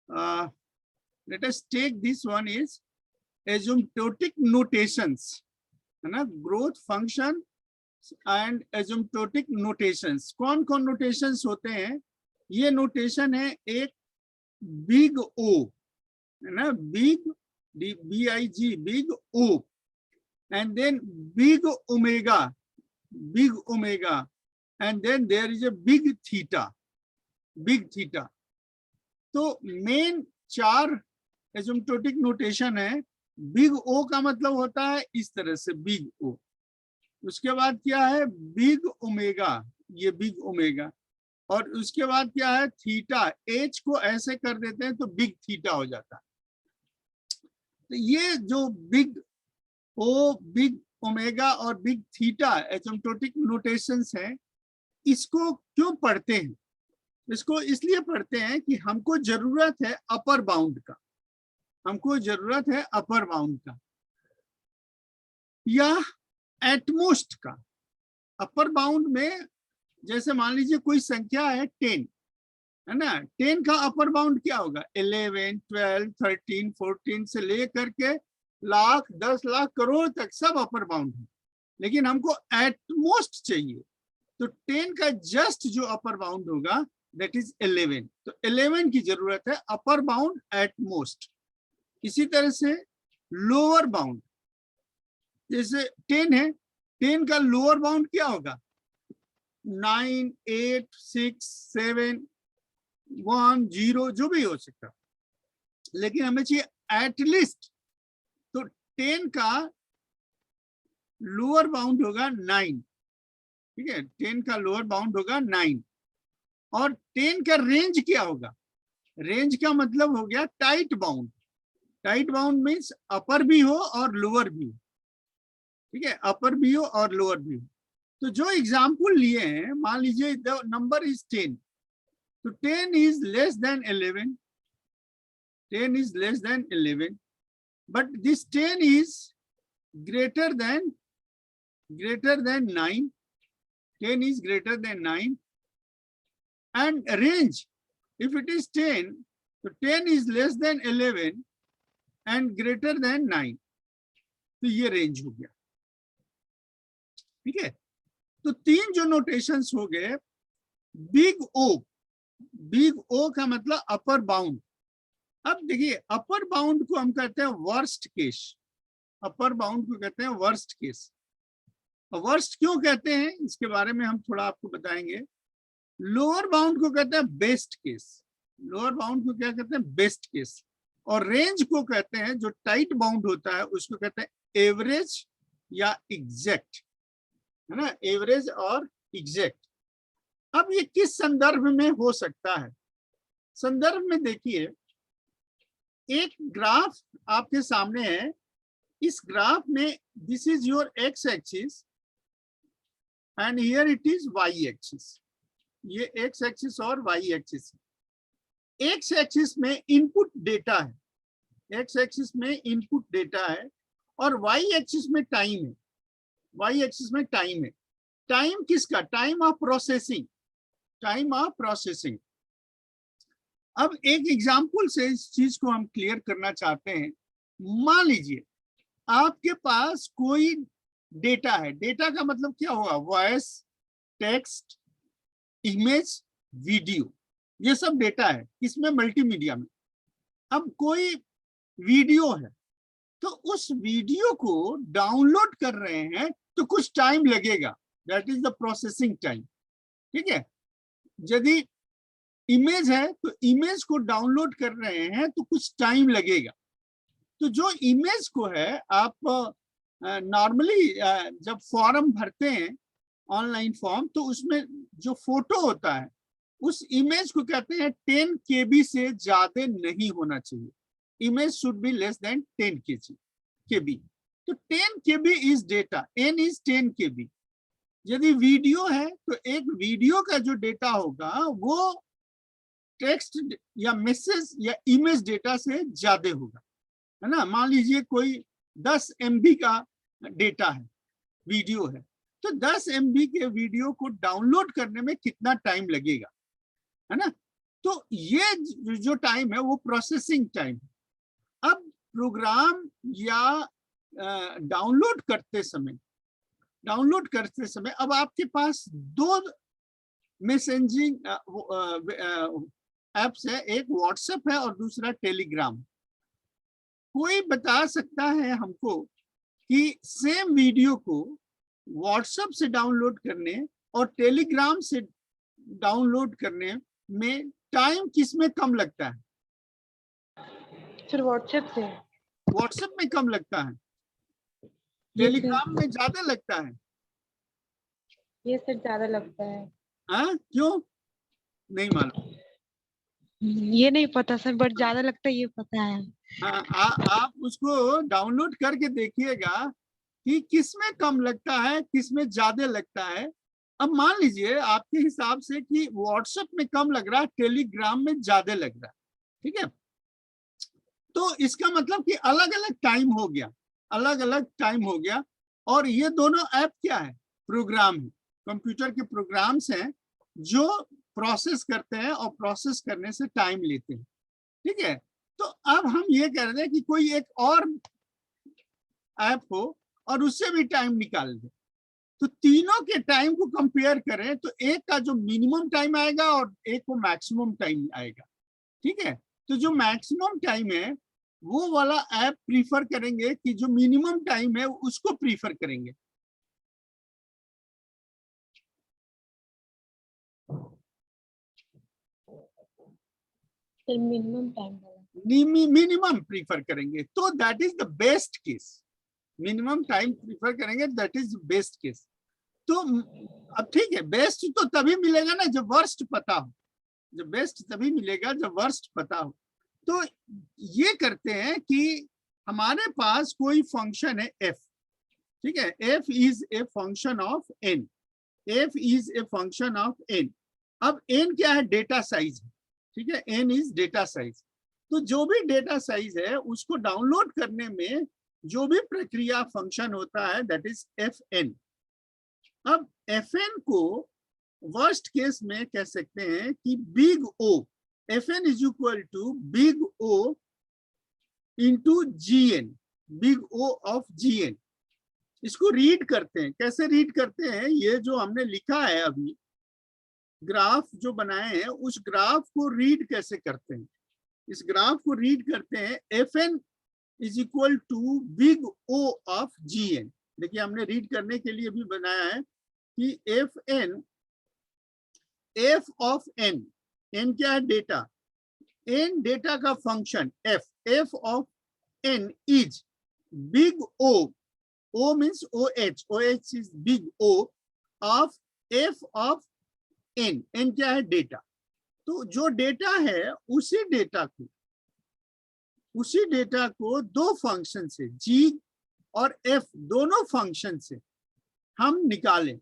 let us take this one is asymptotic notations, है ना, growth function and asymptotic notations. कौन कौन notations होते हैं? ये नोटेशन है एक बिग ओ, है ना, big BIG, big O, and then big omega, and then there is a big theta, तो मेन 4 एसिम्प्टोटिक नोटेशन है। बिग ओ का मतलब होता है इस तरह से, बिग ओ। उसके बाद क्या है? बिग ओमेगा, ये बिग ओमेगा। और उसके बाद क्या है? थीटा, एच को ऐसे कर देते हैं तो बिग थीटा हो जाता है। तो ये जो बिग ओ, बिग ओमेगा और बिग थीटा एसिम्प्टोटिक नोटेशंस हैं, इसको क्यों पढ़ते हैं? इसको इसलिए पढ़ते हैं कि हमको जरूरत है अपर बाउंड का, या एटमोस्ट का। अपर बाउंड में जैसे मान लीजिए कोई संख्या है 10, है ना, 10 का अपर बाउंड क्या होगा? 11, 12, 13, 14 से लेकर के लाख, 10 लाख, करोड़ तक सब अपर बाउंड है। लेकिन हमको एटमोस्ट चाहिए, तो 10 का जस्ट जो अपर बाउंड होगा दैट इज 11। तो 11 की जरूरत है, अपर बाउंड एटमोस्ट। इसी तरह से लोअर बाउंड, जैसे 10 है, 10 का लोअर बाउंड क्या होगा? 9, 8, 6, 7, 1, 0 जो भी हो सकता, लेकिन हमें चाहिए एटलीस्ट। तो 10 का लोअर बाउंड होगा 9, ठीक है, 10 का लोअर बाउंड होगा 9। और 10 का रेंज क्या होगा? रेंज का मतलब हो गया tight bound. Tight bound means अपर भी हो और लोअर भी हो, ठीक है, अपर भी हो और लोअर भी हो। तो जो एग्जाम्पल लिए हैं, मान लीजिए द नंबर इज 10, तो 10 is less than 11, 10 is less than 11, but this 10 is greater than 9, 10 is greater than 9, and range, if it is 10, so 10 is less than 11 and greater than 9, तो ये रेंज हो गया, ठीक है। तो 3 जो नोटेशंस हो गए। बिग ओ का मतलब अपर बाउंड। अब देखिए, अपर बाउंड को हम कहते हैं वर्स्ट केस, अपर बाउंड को कहते हैं वर्स्ट केस। वर्स्ट क्यों कहते हैं इसके बारे में हम थोड़ा आपको बताएंगे। लोअर बाउंड को कहते हैं बेस्ट केस, लोअर बाउंड को क्या कहते हैं? Best case. और रेंज को कहते हैं, जो टाइट बाउंड होता है उसको कहते हैं एवरेज या एग्जैक्ट, है ना, एवरेज और एग्जैक्ट। अब ये किस संदर्भ में हो सकता है? संदर्भ में देखिए, एक ग्राफ आपके सामने है। इस ग्राफ में this is your X axis and here it is Y axis. ये एक्स एक्सिस और वाई एक्सिस। एक्स एक्सिस में इनपुट डेटा है, एक्स एक्सिस में इनपुट डेटा है, और वाई एक्सिस में टाइम है, वाई एक्सिस में टाइम है। टाइम किसका? Time of processing, time of processing. अब एक एग्जाम्पल से इस चीज को हम क्लियर करना चाहते हैं। मान लीजिए आपके पास कोई डेटा है। डेटा का मतलब क्या होगा? वॉइस, टेक्स्ट, इमेज, वीडियो, ये सब डेटा है। इसमें मल्टीमीडिया में। अब कोई वीडियो है, तो उस वीडियो को डाउनलोड कर रहे हैं तो कुछ टाइम लगेगा, that is the processing time, ठीक है। यदि इमेज है तो इमेज को डाउनलोड कर रहे हैं तो कुछ टाइम लगेगा। तो जो इमेज को है, आप नॉर्मली जब फॉर्म भरते हैं ऑनलाइन फॉर्म, तो उसमें जो फोटो होता है उस इमेज को कहते हैं 10 KB से ज्यादा नहीं होना चाहिए। Image should be less than 10 KB। तो 10 KB is data, n is 10 KB। यदि वीडियो है तो एक वीडियो का जो डेटा होगा वो टेक्स्ट या मैसेज या इमेज डेटा से ज्यादा होगा, है ना। मान लीजिए कोई 10 MB का डेटा है, वीडियो है, तो 10 MB के वीडियो को डाउनलोड करने में कितना टाइम लगेगा, है ना। तो ये जो टाइम है वो प्रोसेसिंग टाइम। अब प्रोग्राम या डाउनलोड करते समय अब आपके पास दो मैसेजिंग एप्स है, एक व्हाट्सएप है और दूसरा टेलीग्राम। कोई बता सकता है हमको कि सेम वीडियो को व्हाट्सएप से डाउनलोड करने और टेलीग्राम से डाउनलोड करने में टाइम किसमें कम लगता है? सर व्हाट्सएप से। व्हाट्सएप में कम लगता है, टेलीग्राम में ज्यादा लगता है। ये सर ज्यादा लगता है। हाँ, क्यों? नहीं मालूम। ये नहीं पता सर, बट ज्यादा लगता है ये पता है। हाँ, आप उसको डाउनलोड करके देखिएगा कि किसमें कम लगता है, किसमें ज्यादा लगता है। अब मान लीजिए आपके हिसाब से कि व्हाट्सएप में कम लग रहा है, टेलीग्राम में ज्यादा लग रहा है, ठीक है? तो इसका मतलब कि अलग अलग टाइम हो गया, अलग अलग टाइम हो गया। और ये दोनों ऐप क्या है? प्रोग्राम है, कंप्यूटर के प्रोग्राम्स हैं जो प्रोसेस करते हैं और प्रोसेस करने से टाइम लेते हैं, ठीक है? तो अब हम ये कह रहे हैं कि कोई एक और ऐप हो और उससे भी टाइम निकाल दे, तो तीनों के टाइम को कंपेयर करें तो एक का जो मिनिमम टाइम आएगा और एक को मैक्सिमम टाइम आएगा, ठीक है? तो जो मैक्सिमम टाइम है वो वाला ऐप प्रीफर करेंगे कि जो मिनिमम टाइम है उसको प्रीफर करेंगे। सर मिनिमम टाइम वाला। मिनिमम प्रीफर करेंगे तो that is the best case. Minimum time prefer करेंगे, दैट इज बेस्ट केस। तो अब ठीक है, बेस्ट तो तभी मिलेगा ना जब वर्स्ट पता हो, जब बेस्ट तभी मिलेगा जब वर्स्ट पता हो। तो ये करते हैं कि हमारे पास कोई फंक्शन है f, ठीक है? f is a function of n, f is a function of n। अब n क्या है? डेटा साइज, ठीक है? n is data size. तो जो भी डेटा साइज है उसको डाउनलोड करने में जो भी प्रक्रिया फंक्शन होता है दैट इज fn। अब fn को वर्स्ट केस में कह सकते हैं कि big O, fn is equal to big O into gn, big O of gn। इसको रीड करते हैं, कैसे रीड करते हैं? ये जो हमने लिखा है अभी, ग्राफ जो बनाए हैं, उस ग्राफ को रीड कैसे करते हैं? इस ग्राफ को रीड करते हैं fn is equal to big O of gn। देखिए हमने रीड करने के लिए भी बनाया है कि fn, f of n, n क्या है? डेटा, n डेटा का function f of n is big O, O means OH is big O of f of n, n क्या है? डेटा। तो जो डेटा है उसी डेटा को दो फंक्शन से g और f दोनों फंक्शन से हम निकालें।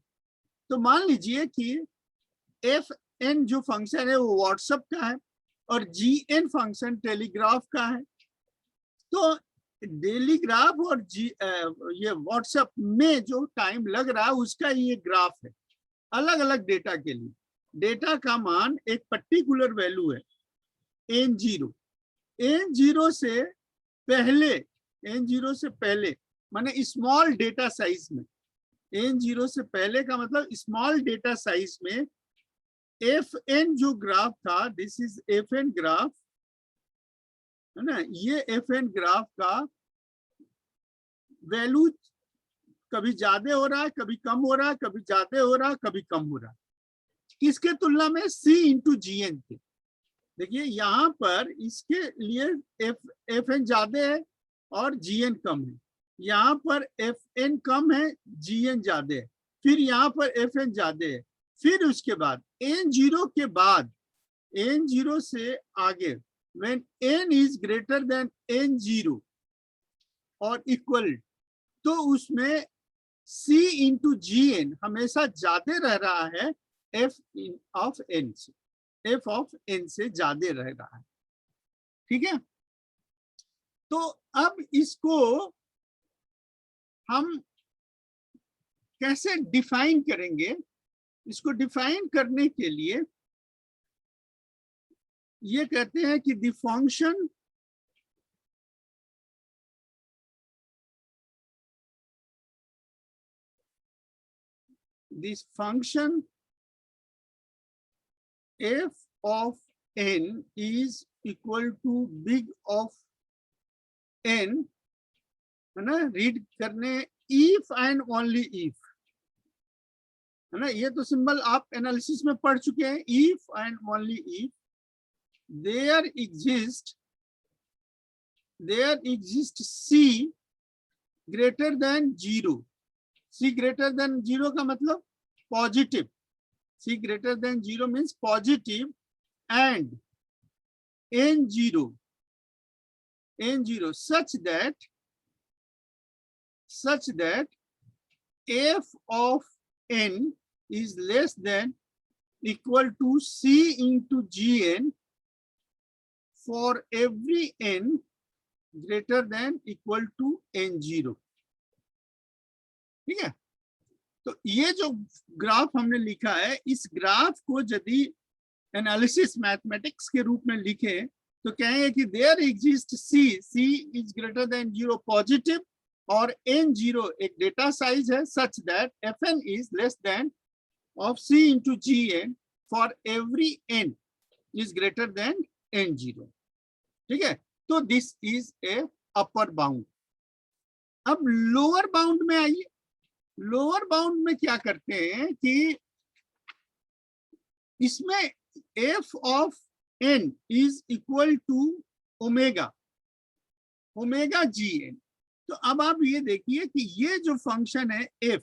तो मान लीजिए कि fn जो फंक्शन है वो व्हाट्सएप का है और gn फंक्शन टेलीग्राफ का है। तो टेलीग्राफ और ये व्हाट्सएप में जो टाइम लग रहा है उसका ये ग्राफ है, अलग अलग डेटा के लिए। डेटा का मान एक पर्टिकुलर वैल्यू है n0, n0 से पहले माने स्मॉल डेटा साइज में, n0 से पहले का मतलब स्मॉल डेटा साइज में fn जो ग्राफ था, दिस इज fn ग्राफ, है ना? ये fn ग्राफ का वैल्यू कभी ज्यादा हो रहा है, कभी कम हो रहा है, कभी ज्यादा हो रहा है, कभी कम हो रहा है। किसके तुलना में? c इंटू gn के। देखिए यहाँ पर इसके लिए fn ज्यादा है और gn कम है, यहाँ पर fn कम है, gn ज्यादा है, फिर यहाँ पर fn ज्यादा है, फिर उसके बाद n0 के बाद, n0 से आगे, when n is greater than n0 और इक्वल, तो उसमें c इंटू gn हमेशा ज्यादा रह रहा है f ऑफ n से, f ऑफ n से ज्यादा रह रहा है, ठीक है? तो अब इसको हम कैसे डिफाइन करेंगे? इसको डिफाइन करने के लिए ये कहते हैं कि the function this function f of n is equal to big of n, है ना, रीड करने if and only if, है ना, ये तो सिंबल आप एनालिसिस में पढ़ चुके हैं, if and only if there exists c greater than 0. c greater than 0 का मतलब positive, c greater than 0 means positive, and n0 such that f of n is less than equal to c into gn for every n greater than equal to n0. ठीक है, तो ये जो graph हमने लिखा है, इस ग्राफ को यदि एनालिसिस मैथमेटिक्स के रूप में लिखे तो कहेंगे कि there exist c is greater than 0 positive और n0 एक डेटा साइज है such that fn is less than of c into gn for every n is greater than n0. ठीक है, तो this is a upper bound. अब lower bound में आइए. Lower bound में क्या करते हैं कि इसमें f of n is equal to omega gn. तो अब आप ये देखिए कि ये जो फंक्शन है f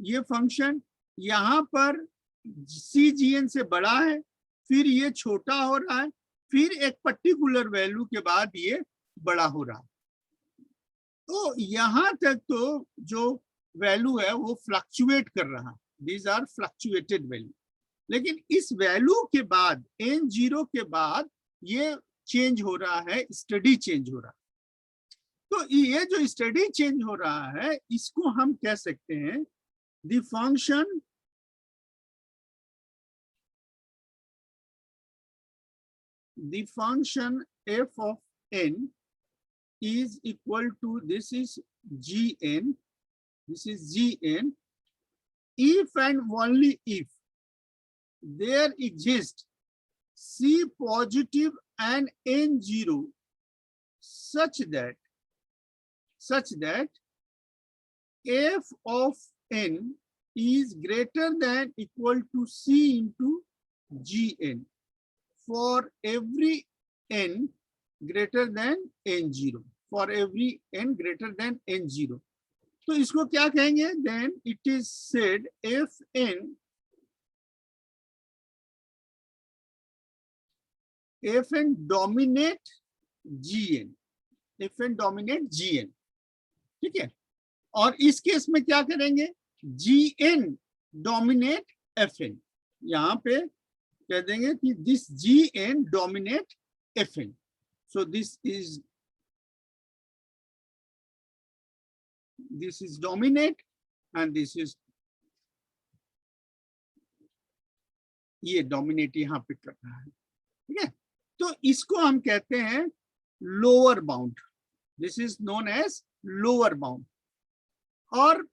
ये फंक्शन यहाँ पर cgn से बड़ा है, फिर ये छोटा हो रहा है, फिर एक पर्टिकुलर वैल्यू के बाद ये बड़ा हो रहा है. तो यहाँ तक तो जो वैल्यू है वो फ्लक्चुएट कर रहा है, दीज आर फ्लक्चुएटेड वैल्यू. लेकिन इस वैल्यू के बाद n0 के बाद ये चेंज हो रहा है, स्टडी चेंज हो रहा है. तो ये जो स्टडी चेंज हो रहा है इसको हम कह सकते हैं the function f of n is equal to, this is gn if and only if there exists c positive and n0 such that f of n is greater than equal to c into gn for every n greater than n0, for every n greater than n0. तो इसको क्या कहेंगे? Then it is said fn dominate gn, fn dominate gn. ठीक है, और इस case में क्या करेंगे? gn dominate fn. यहाँ पे कह देंगे कि this gn dominate fn. So this is dominate and this is ये dominate यहाँ पे कर रहा है. ठीक है, तो इसको हम कहते हैं lower bound. This is known as lower bound. और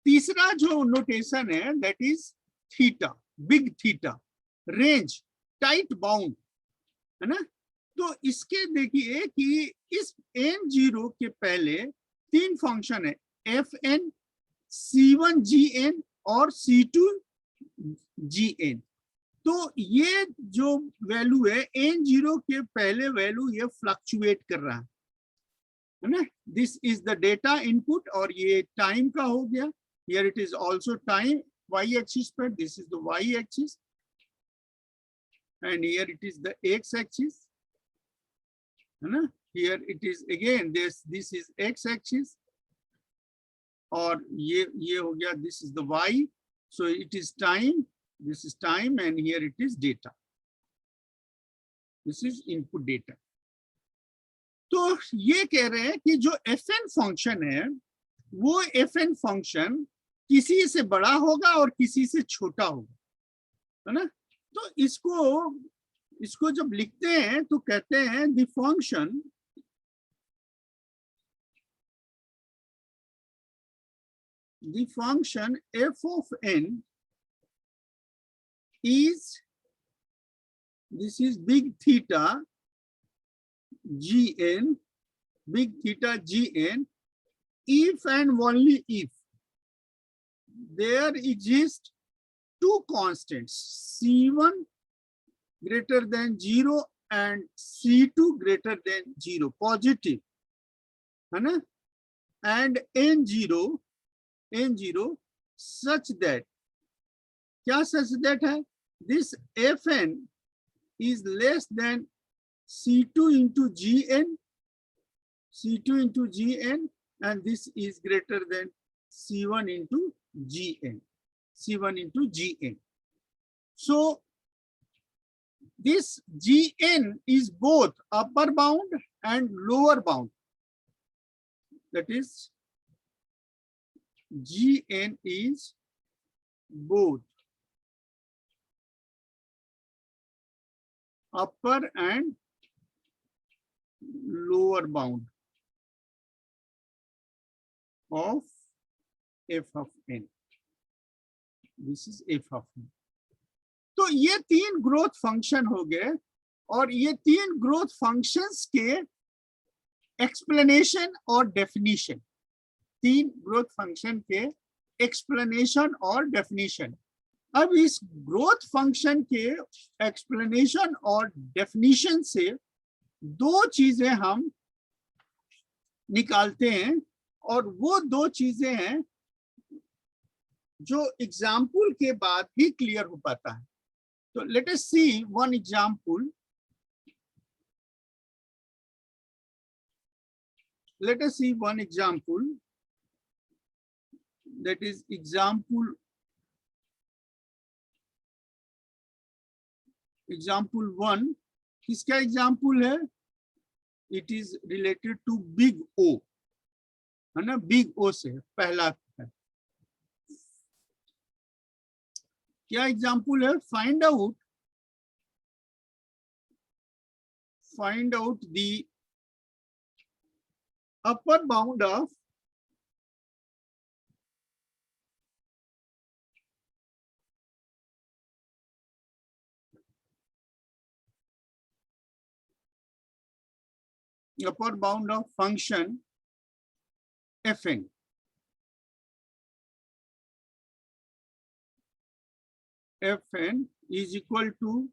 तीसरा जो नोटेशन है that is theta, big theta, range, tight bound, है ना. तो इसके देखिए कि इस n0 के पहले तीन फंक्शन है fn, c1gn और c2gn. तो ये जो वैल्यू है n0 के पहले वैल्यू ये फ्लक्चुएट कर रहा है ना. This is the data input और ये टाइम का हो गया. Here it is also time y axis पर, this is the y axis and here it is the x axis, है ना. Here it is again this is x axis और ये हो गया, this is the y. So it is time, this is time and here it is data. This is input data. तो ये कह रहे हैं कि जो fn फंक्शन है वो fn फंक्शन किसी से बड़ा होगा और किसी से छोटा होगा, है ना. तो इसको इसको जब लिखते हैं तो कहते हैं the function f of n is, this is big theta gn, big theta gn, if and only if there exist two constants, c1 greater than 0 and c2 greater than 0, positive, है ना, and n0 such that, क्या such that है, this fn is less than c2 into gn, and this is greater than c1 into gn, So this gn is both upper bound and lower bound. That is, gn is both upper and lower bound of f of n. This is f of n. तो ये तीन growth function हो गए, और ये तीन growth functions के explanation और डेफिनेशन, तीन ग्रोथ फंक्शन के एक्सप्लेनेशन और डेफिनेशन। अब इस ग्रोथ फंक्शन के एक्सप्लेनेशन और डेफिनेशन से दो चीजें हम निकालते हैं, और वो दो चीजें हैं जो एग्जाम्पल के बाद ही क्लियर हो पाता है। तो let us see one example. Let us see one example. That is example 1. किसका एग्जाम्पल है? It is related to big O, है ना, बिग O से पहला है। क्या एग्जाम्पल है? Find out the upper bound of function fn. Fn is equal to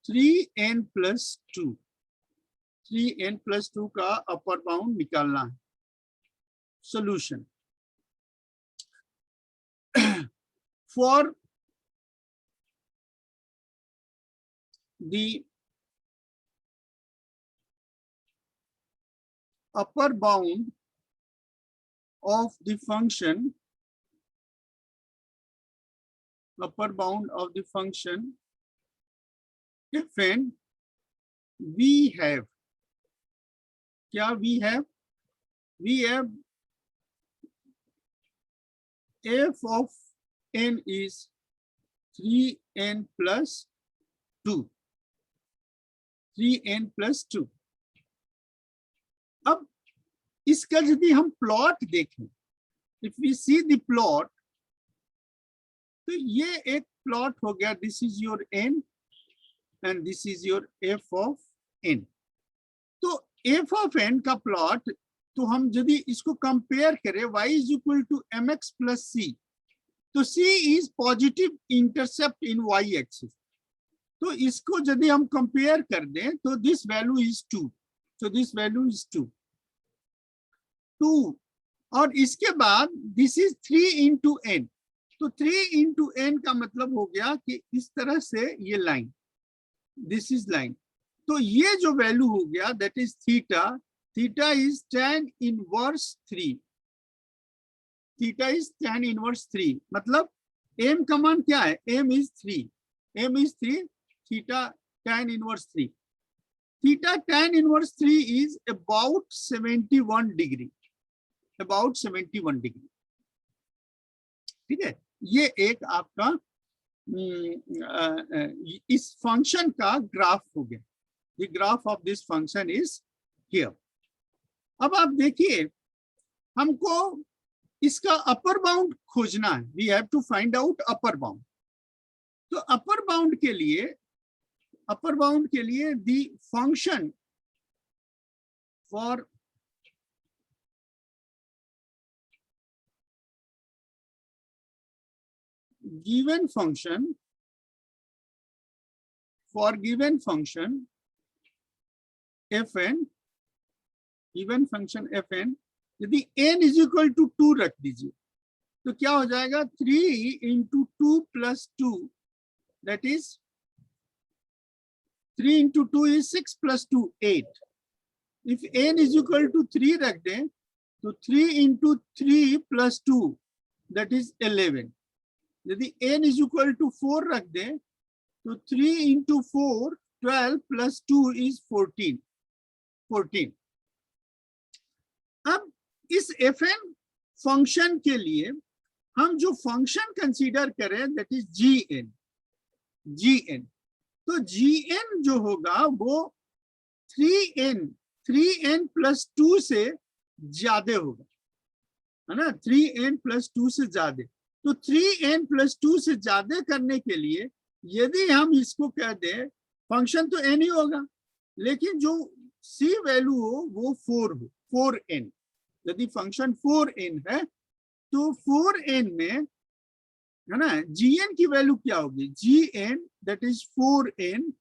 3n plus 2. 3n plus 2 का अपर बाउंड निकालना है। Solution for the upper bound of the function, fn, we have, क्या we have f of n is 3n plus 2, 3n plus 2। अब इसका यदि हम plot देखें, if we see the plot, तो ये एक प्लॉट हो गया, this is your n and this is your f of n। तो f of n का प्लॉट, तो हम यदि इसको कंपेयर करें y is equal to mx plus c, तो c is positive intercept in y axis, तो इसको यदि हम कंपेयर कर दें तो this value is 2, so this value is 2, और इसके बाद दिस इज 3 into n, तो 3 into n का मतलब हो गया कि इस तरह से ये लाइन, दिस इज लाइन, तो ये जो वैल्यू हो गया that is theta, theta is tan inverse 3, theta is tan inverse 3, मतलब m का मान क्या है? m is 3, theta tan inverse 3, theta tan inverse 3 is about 71 degree, ठीक है। ये एक आपका इस फंक्शन का ग्राफ हो गया। The graph of this function is here. अब आप देखिए, हमको इसका अपर बाउंड खोजना है। We have to find out upper bound. तो अपर बाउंड के लिए the function for given function fn, given function fn, यदि n इज इक्वल टू 2 रख दीजिए तो क्या हो जाएगा, 3 into 2 plus 2, that is 3 into 2 is 6 plus 2 8। If n is equal to 3 रख दें तो 3 इंटू 3 प्लस 2, दैट इज 11। यदि n इज इक्वल टू 4 रख दें तो 3 इंटू 4 12 प्लस 2 इज 14। अब इस fn फंक्शन के लिए हम जो फंक्शन कंसीडर करें दैट इज gn। तो gn जो होगा वो 3n प्लस 2 से ज्यादा होगा, है ना, 3n प्लस 2 से ज्यादा। तो 3n प्लस 2 से ज्यादा करने के लिए यदि हम इसको कह दें, फंक्शन तो n ही होगा लेकिन जो c वैल्यू हो वो 4 हो, 4n। यदि फंक्शन 4n है तो 4n में, है ना, gn की वैल्यू क्या होगी, gn दैट इज 4n।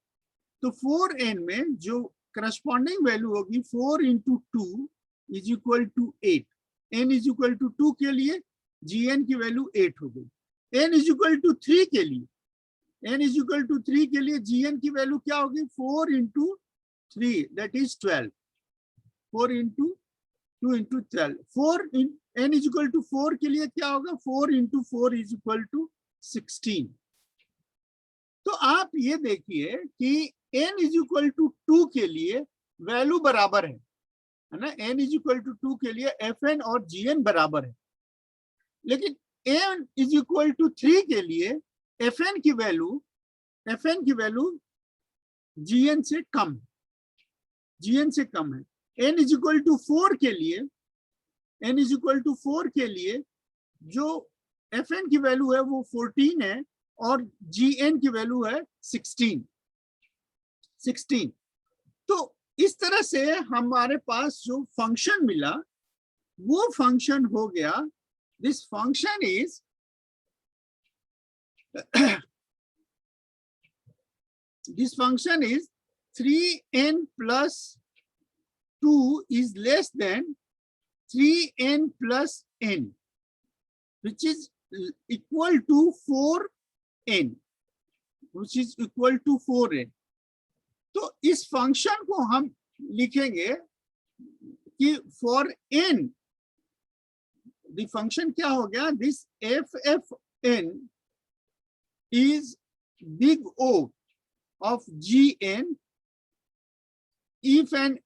तो 4n में जो करस्पॉन्डिंग वैल्यू होगी 4 into 2 is equal to 8। n is equal to 2 के लिए gn की वैल्यू 8 हो गई। n इज इक्वल टू 3 के लिए, gn की वैल्यू क्या होगी, 4 into 3 that is 12। 4 into 2 into 12, 4 n is equal to 4 के लिए क्या होगा, 4 इंटू 4 इज इक्वल टू 16। तो आप ये देखिए कि n इज इक्वल टू 2 के लिए वैल्यू बराबर है ना, n इज इक्वल टू 2 के लिए fn और gn बराबर है। लेकिन n इज इक्वल टू 3 के लिए fn की वैल्यू gn से कम है। n इज इक्वल टू 4 के लिए जो fn की वैल्यू है वो 14 है और gn की वैल्यू है 16। तो इस तरह से हमारे पास जो फंक्शन मिला वो फंक्शन हो गया, this function is this function is 3n plus 2 is less than 3n plus n, which is equal to 4n, तो इस फंक्शन को हम लिखेंगे कि फॉर n, द फंक्शन क्या हो गया, this ff(n) is big O of gn if and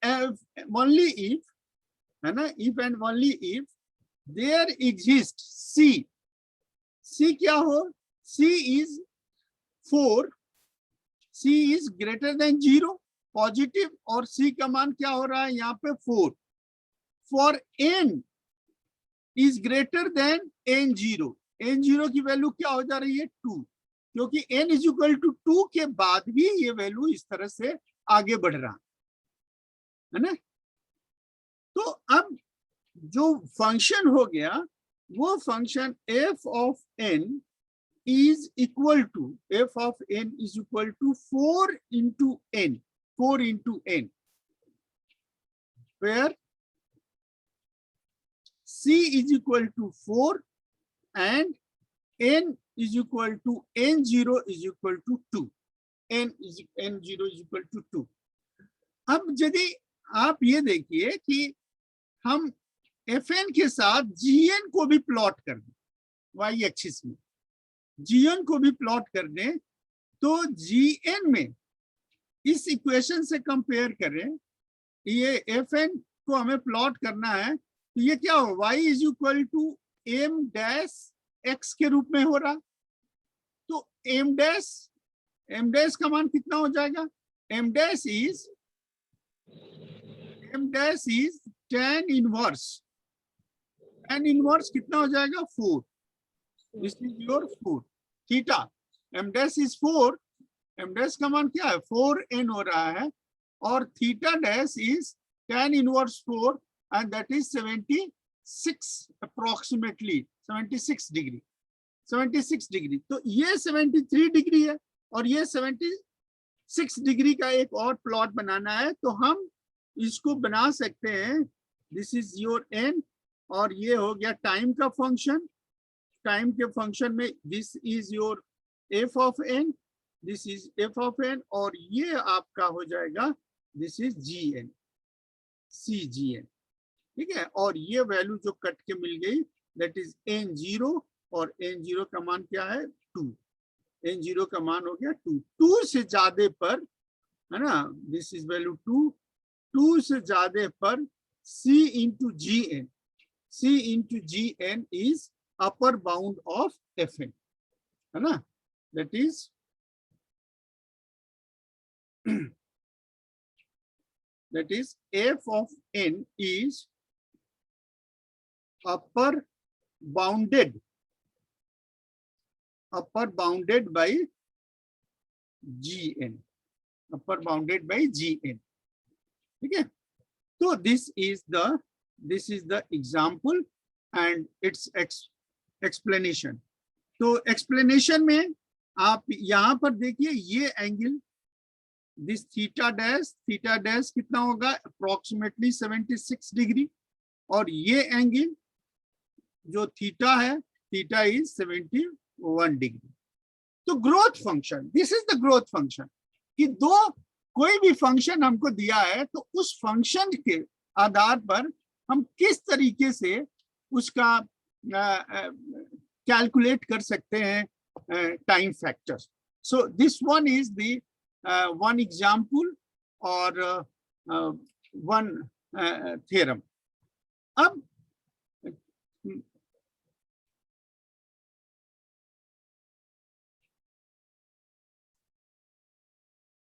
only if, है ना, if and only if there exists c क्या हो, c is 4, c is greater than 0 positive, और c का मान क्या हो रहा है यहाँ पे 4। For n is greater than n0, n0 की वैल्यू क्या हो जा रही है 2, क्योंकि n इज इक्वल टू 2 के बाद भी ये वैल्यू इस तरह से आगे बढ़ रहा है ना। तो अब जो फंक्शन हो गया वो function f of n is equal to 4 into n, where c is equal to 4 and n is equal to n0 is equal to 2, n0 is equal to 2। अब यदि आप ये देखिए कि हम fn के साथ gn को भी प्लॉट कर दें, y एक्सिस में gn को भी प्लॉट कर दें, तो gn में इस इक्वेशन से कंपेयर करें, ये fn को हमें प्लॉट करना है, तो ये क्या हो, y is equal to m dash x के रूप में हो रहा, तो m डैश का मान कितना हो जाएगा? m dash is tan inverse कितना हो जाएगा? 4. This is your 4 theta. m dash is 4. m dash का मान क्या है? 4n हो रहा है, और theta dash is tan inverse 4 and that is 76 approximately 76 degree. 76 degree. तो ये 73 डिग्री है और ये 76 डिग्री का एक और प्लॉट बनाना है, तो हम इसको बना सकते हैं. दिस इज योर n और ये हो गया टाइम का फंक्शन. टाइम के फंक्शन में this is your f of n, this is f of n, और ये आपका हो जाएगा दिस इज gn, cgn. ठीक है, और ये वैल्यू जो कट के मिल गई दैट इज n0, और n0 का मान क्या है? 2. n0 का मान हो गया 2. 2 से ज्यादा पर, है ना, दिस इज वैल्यू 2. 2 से ज्यादा पर c into gn, c into gn is upper bound of fn, है ना, that is that is f of n is upper bounded by gn, upper bounded by gn. ठीक है, तो this is the example and its explanation. तो explanation में आप यहाँ पर देखिए ये एंगल दिस थीटा डैश कितना होगा? अप्रोक्सीमेटली 76 डिग्री, और ये एंगल जो थीटा है, थीटा इज 71 डिग्री. तो growth function, this is the growth function, कि कोई भी फंक्शन हमको दिया है तो उस फंक्शन के आधार पर हम किस तरीके से उसका कैलकुलेट कर सकते हैं time factor. So this one is the one example or one theorem. अब